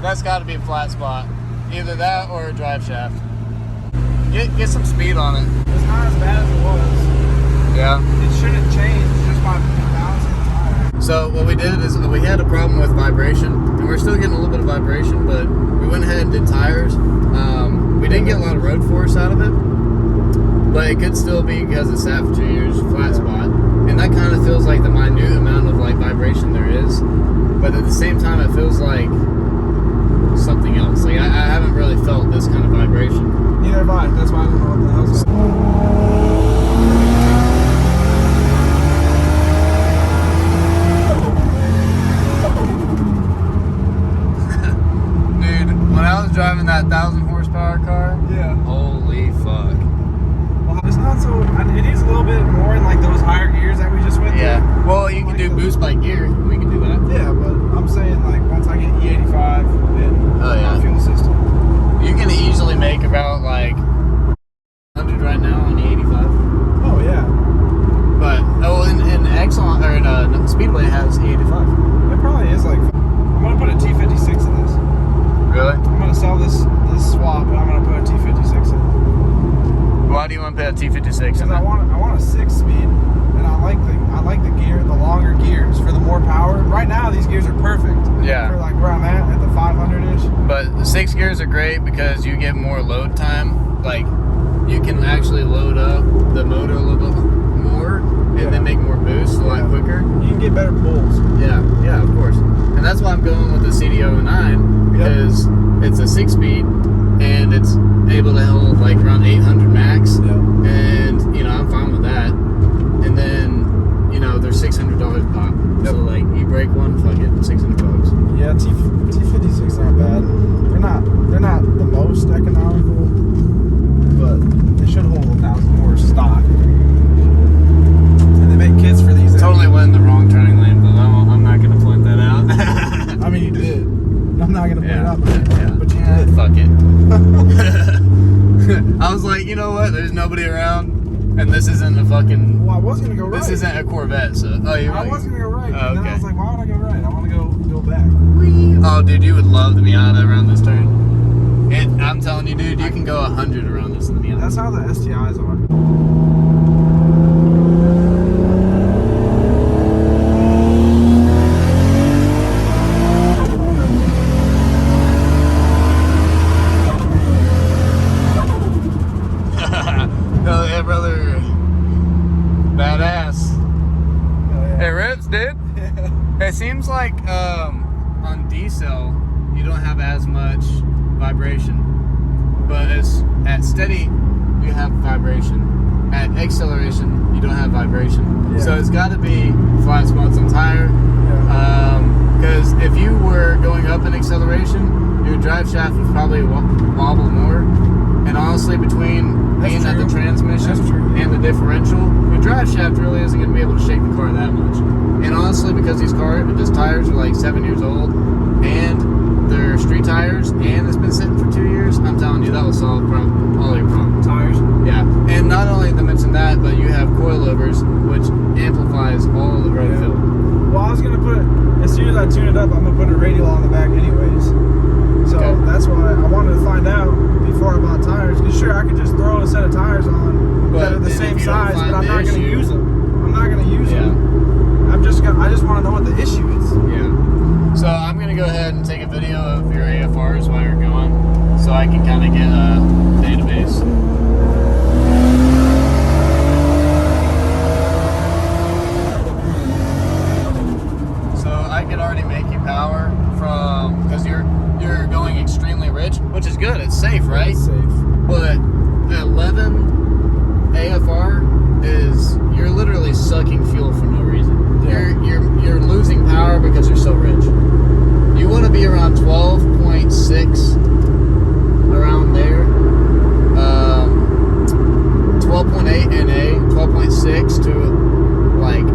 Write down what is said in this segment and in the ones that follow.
That's got to be a flat spot. Either that or a drive shaft. Get some speed on it. It's not as bad as it was. Yeah. It shouldn't change just by balancing the tire. So what we did is we had a problem with vibration, and we're still getting a little bit of vibration, but we went ahead and did tires. We didn't get a lot of road force out of it, but it could still be because it sat for 2 years, flat spot. And that kind of feels like the minute amount of like vibration there is, but at the same time it feels like something else. Like I haven't really felt this kind of vibration. Neither have I. That's why I don't know what the hell's going on. Dude, when I was driving that 1,000 horsepower car, yeah. Holy fuck. Well, it's not so. It needs a little bit more in like those higher gears that we just went through. Yeah. Well, you can do boost by gear. We can do that. Yeah, but I'm saying like once I get E85 in my fuel system, you can easily make about like 100 right now on the 85. Oh yeah. But in Exxon or in Speedway has E85. It probably is like. I'm gonna put a T56 in this. Really? I'm gonna sell this swap, and I'm gonna put a T56 in. Why do you want to put a T56 in? Because I want a 6-speed, and I like the gear, the longer gears for the more power. Right now, these gears are perfect. Yeah. For like where I'm at the 500-ish. But the 6 gears are great because you get more load time. Like you can actually load up the motor a little bit more and then make more boost a lot quicker. You can get better pulls. Yeah, of course. And that's why I'm going with the CD09 because it's a 6-speed and it's able to hold like around 800 max. Yep. And you know I'm fine with that. And then they're $600 pop. Yep. So like you break one, fuck it, $600. Yeah, T56 aren't bad. They're not the most economical, but they should hold 1,000 more stock. And they make kits for these. Totally went in the wrong turning lane, but I'm not gonna point that out. I mean, you did. I'm not gonna point it out, but you did. Fuck it. I was like, you know what? There's nobody around, and this isn't a fucking. Well, I was gonna go right. This isn't a Corvette, so. Oh, you're right. I was gonna go right. Oh, and then I was like, why would I go right? I want to go back. Oh, dude, you would love the Miata around this turn. I'm telling you, dude, you can go 100 around this in the Miata. That's how the STIs are. Hell yeah, brother. Badass. Yeah. It rips, dude. It seems like on diesel you don't have as much vibration, but at steady you have vibration. At acceleration you don't have vibration. So it's got to be flat spots on tire. Because if you were going up in acceleration, your drive shaft would probably wobble more. And honestly, between being at the transmission and the differential, your drive shaft really isn't going to be able to shake the car that much. And honestly, because these tires are like 7 years old, and they're street tires, and it's been sitting for 2 years, I'm telling you, that will solve all your problems. Tires? Yeah. And not only to mention that, but you have coilovers, which amplifies all the road fill. Well, I was going to put, as soon as I tune it up, I'm going to put a radial on the back anyways. So that's why I wanted to find out before I bought tires. Because sure, I could just throw a set of tires on that are the same size, but I'm not going to use them. I'm not going to use them. I just want to know what the issue is. Yeah. So I'm going to go ahead and take a video of your AFRs while you're going, so I can kind of get a database. So I could already make you power from, because you're going extremely rich, which is good. It's safe, right? It's safe. But 11 AFR is you're literally sucking fuel for no reason. Yeah. You're losing power because you're so rich. You want to be around 12.6, around there. 12.8 NA, 12.6 to like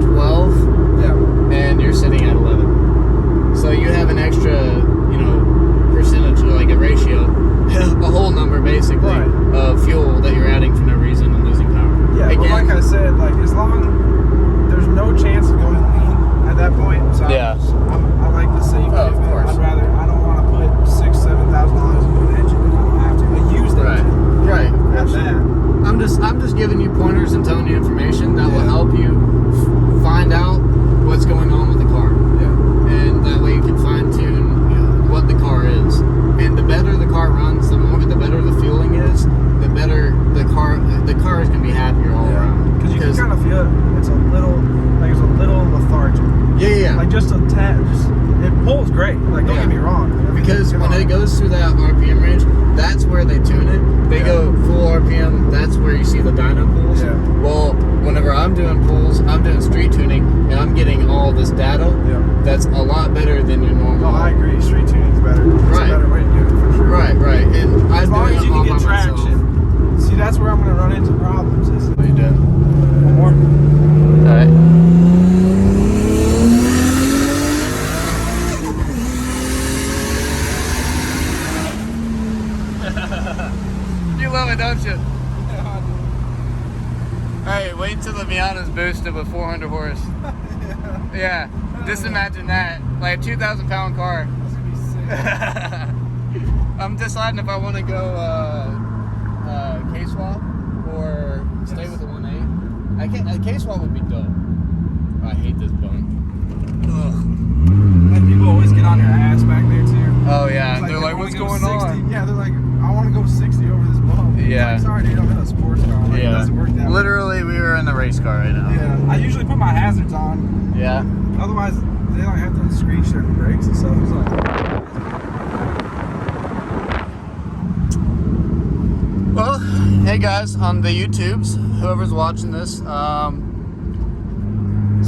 12. Yeah. And you're sitting at 11. So you have an extra, percentage, like a ratio, a whole number basically of fuel that you're adding for no reason and losing power. Yeah, Again, but like I said, like as long there's no chance of going lean at that point. So Yeah. I like the safety. Oh, of course. I don't want to put $6,000-$7,000 into an engine if I don't have to. A used engine. Right. At that. I'm just giving you pointers and telling you information that will help you find out what's going on with the car. Yeah. And that way you can fine tune what the car is. And the better the car runs, the better the fueling is, the better the car is gonna be happier all around. Because you can kind of feel it. It's a little lethargic. Yeah. Like just a tad. It pulls great. Like don't get me wrong. Because when it goes through that RPM range, that's where they tune it. They go full RPM. That's where you see the dyno pulls. Yeah. Well, whenever I'm doing pulls, I'm doing street tuning, and I'm getting all this data. Yeah. That's a lot better than your normal. Oh, I agree. Street tuning's better. It's a better way to do it for sure. Right. And As long as you can get traction. traction. See, that's where I'm going to run into problems. What are you doing? One more. All right. You love it, don't you? Hey, wait until the Miata's boosted with 400 horse. Yeah, just imagine that. Like a 2,000 pound car. That's going to be sick. I'm deciding if I want to go K-swap or stay with the 1.8. K-swap would be dope. Oh, I hate this bone. Ugh. And people always get on your ass back there too. Oh yeah, It's they're like, what's going 60. on? Yeah, they're like, I want to go 60 over this bump. Yeah. Like, sorry, dude, I'm in a sports car. Like, It doesn't work that way. Literally, we were in the race car right now. Yeah, I usually put my hazards on. Yeah. Otherwise, they don't have to screech their brakes and stuff. It's like, Well, hey guys, on the YouTubes, whoever's watching this,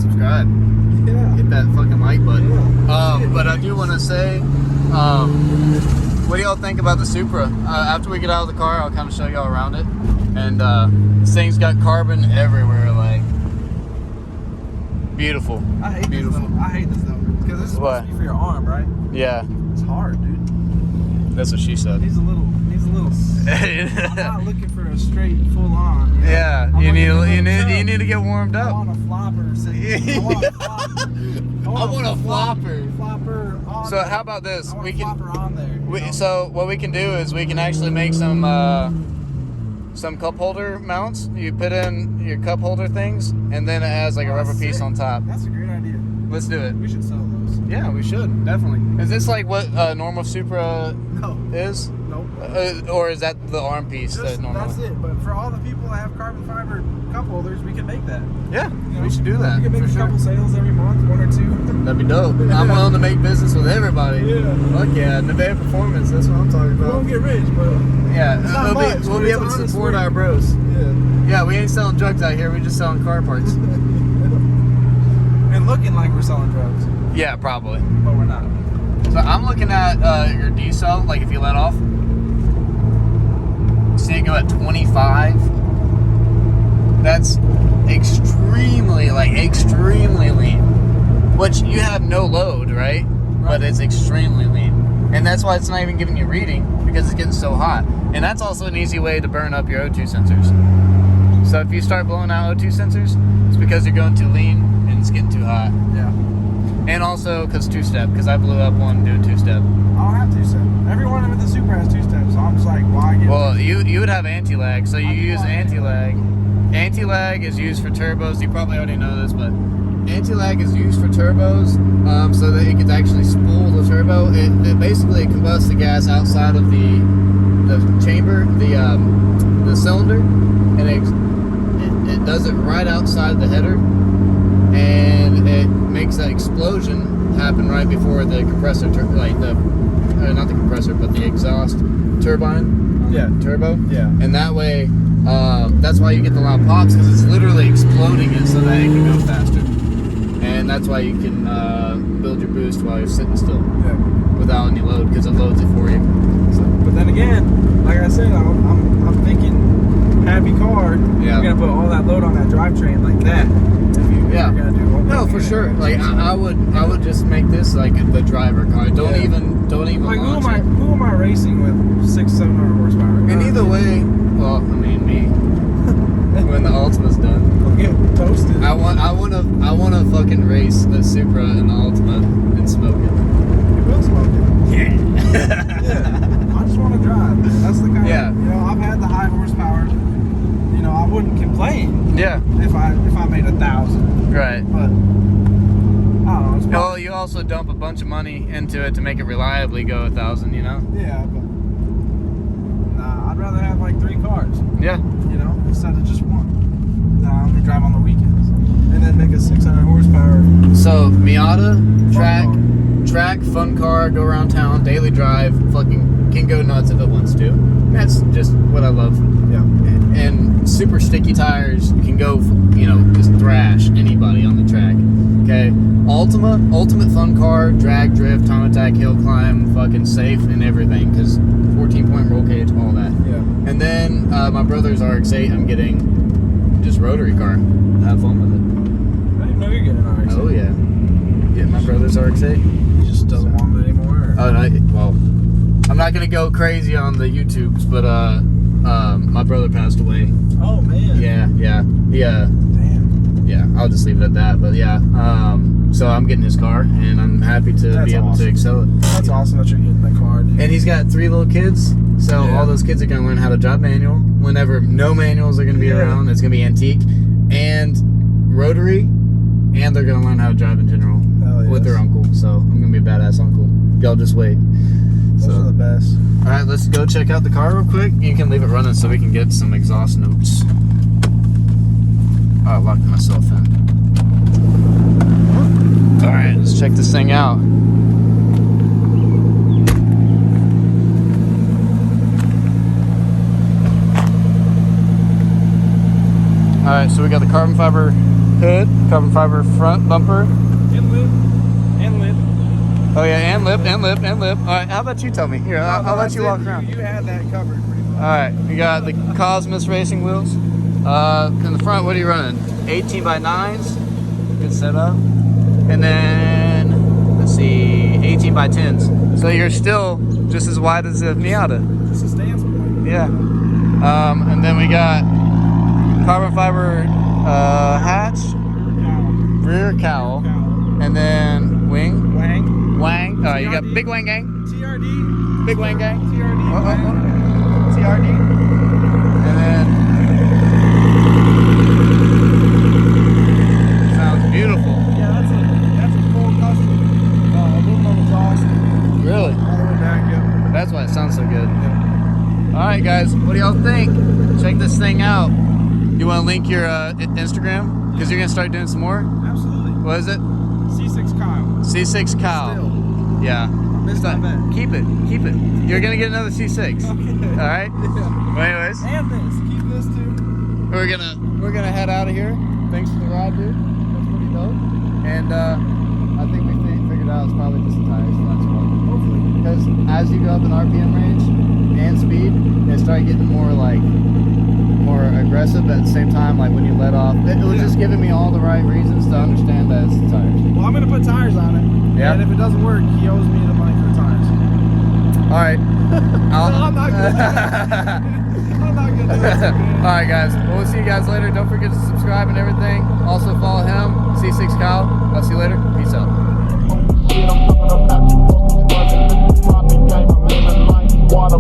subscribe. yeah. Hit that fucking like button. Yeah. But I do want to say, what do y'all think about the Supra? After we get out of the car, I'll kind of show y'all around it. And this thing's got carbon everywhere, like beautiful. I hate this though. Because this is supposed to be for your arm, right? Yeah, It's hard, dude. that's what she said. He's a little. I'm not looking for a straight, full on. Yeah, I'm you looking for need to get warmed I up. want a flopper. I want a flopper. Flopper on So there. how about this? I want a flopper on there. you know? So what we can do is we can actually make some cup holder mounts. You put in your cup holder things, and then it has like a rubber piece on top. That's a great idea. Let's do it. We should sell those. Yeah, we should definitely. Is this like what normal Supra No. is, Nope. or is that the arm piece that normal? That's it. But for all the people that have carbon fiber cup holders, we can make that. Yeah, You know? we should do that. We can make for a sure. couple sales every month, 1 or 2. That'd be dope. I'm willing to make business with everybody. Yeah. Fuck yeah, Nevaeh Performance. That's what I'm talking We about. won't get rich, but Yeah, It's not much, we'll but be it's able to honest support work. our bros. yeah. Yeah, we ain't selling drugs out here. We're just selling car parts. And looking like we're selling drugs, Yeah, probably. but we're not. So I'm looking at your D cell, like if you let off. See it go at 25. That's extremely lean. Which you have no load, right? But it's extremely lean. And that's why it's not even giving you reading, because it's getting so hot. And that's also an easy way to burn up your O2 sensors. So if you start blowing out O2 sensors, it's because you're going too lean and it's getting too hot. Yeah. And also because two-step, because I blew up one doing two-step. I don't have 2-step. Everyone with the Supra has 2-step, so I'm just like, why get? Well, you would have anti-lag, so you I do use want anti-lag. Anti-lag is used for turbos. You probably already know this, but anti-lag is used for turbos so that it can actually spool the turbo. It basically combusts the gas outside of the chamber, the cylinder, and it does it right outside the header, and it makes that explosion happen right before the compressor, not the compressor, but the exhaust turbine. Yeah. Turbo. Yeah. And that way, that's why you get the loud pops, because it's literally exploding it so that it can go faster. And that's why you can build your boost while you're sitting still. Yeah. Without any load, because it loads it for you. So, but then again, like I said, I'm thinking happy car. Yeah. You're gonna put all that load on that drivetrain like that. If you're gonna do one No, for sure. Like I would just make this like the driver car. Don't even like launch who am I racing with 600-700 horsepower? And either way, well, I mean me. When the Ultima's done, I'm getting toasted. I wanna fucking race the Supra and the Ultima and smoke it. You will smoke it. Yeah. Yeah. I just want to drive. That's the kind. Yeah. Of, I've had the high horsepower. I wouldn't complain. Yeah. If I made 1,000. Right. But I don't know. It's Well, you also dump a bunch of money into it to make it reliably go 1,000. yeah, but nah, I'd rather have like 3 cars. Yeah. Instead of just one. Nah, I'm gonna drive on the weekends and then make a 600 horsepower. So Miata track, fun car, go around town, daily drive, fucking can go nuts if it wants to. That's just what I love. Yeah. And super sticky tires can go, just thrash anybody on the track. Okay. Ultimate fun car, drag, drift, time attack, hill climb, fucking safe and everything, because 14-point roll cage, all that. Yeah. And then my brother's RX-8, I'm getting just rotary car. Have fun with it. I didn't know you're getting an RX. Oh yeah. Get my brother's RX-8. He just doesn't want it anymore. Or? Oh no, well, I'm not gonna go crazy on the YouTubes, but my brother passed away. Oh man. Yeah. Damn. Yeah, I'll just leave it at that. But yeah, so I'm getting his car, and I'm happy to be able to excel it. That's awesome that you're getting that car, dude. And he's got 3 little kids, so all those kids are gonna learn how to drive manual. Whenever no manuals are gonna be around, it's gonna be antique and rotary, and they're gonna learn how to drive in general with their uncle. So I'm gonna be a badass uncle. Y'all just wait. Those are the best. All right, let's go check out the car real quick. You can leave it running so we can get some exhaust notes. Oh, I locked myself in. All right, let's check this thing out. All right, so we got the carbon fiber hood, carbon fiber front bumper. And lip. And lip. Oh yeah, and lip. All right, how about you tell me? Here, I'll let you walk around. You had that covered pretty much. All right, we got the Cosmos racing wheels. In the front, what are you running? 18 by 9s. Good setup. And then, let's see, 18 by 10s. So you're still just as wide as a Miata. Just a stance point. Yeah. And then we got carbon fiber hatch, rear cowl, and then wing. Wang. Oh, you got big wang gang. TRD. Big wang gang. TRD. TRD. And then sounds beautiful. Yeah, that's a full custom aluminum exhaust. Really? All the way back, yeah. That's why it sounds so good. Yeah. All right, guys, what do y'all think? Check this thing out. You want to link your Instagram? Because you're gonna start doing some more. Absolutely. What is it? C6 Kyle. C6 Kyle. Still. Yeah. Missed my bet. Keep it. You're gonna get another C6. Okay. All right. Yeah. Well, anyways, And this. Keep this too. we're gonna head out of here. Thanks for the ride, dude. That's pretty dope. And I think we figured out it's probably just the tires. So that's fun. Hopefully. Because as you go up in RPM range and speed, they start getting more aggressive. But at the same time, like when you let off, it was just giving me all the right reasons to understand that it's the tires. Well, I'm gonna put tires on it. Yeah. And if it doesn't work, he owes me the money for the tires. All right. I'm not gonna do that. I'm not gonna do that. All right, guys. Well, we'll see you guys later. Don't forget to subscribe and everything. Also follow him, C6 Kyle. I'll see you later. Peace out. Water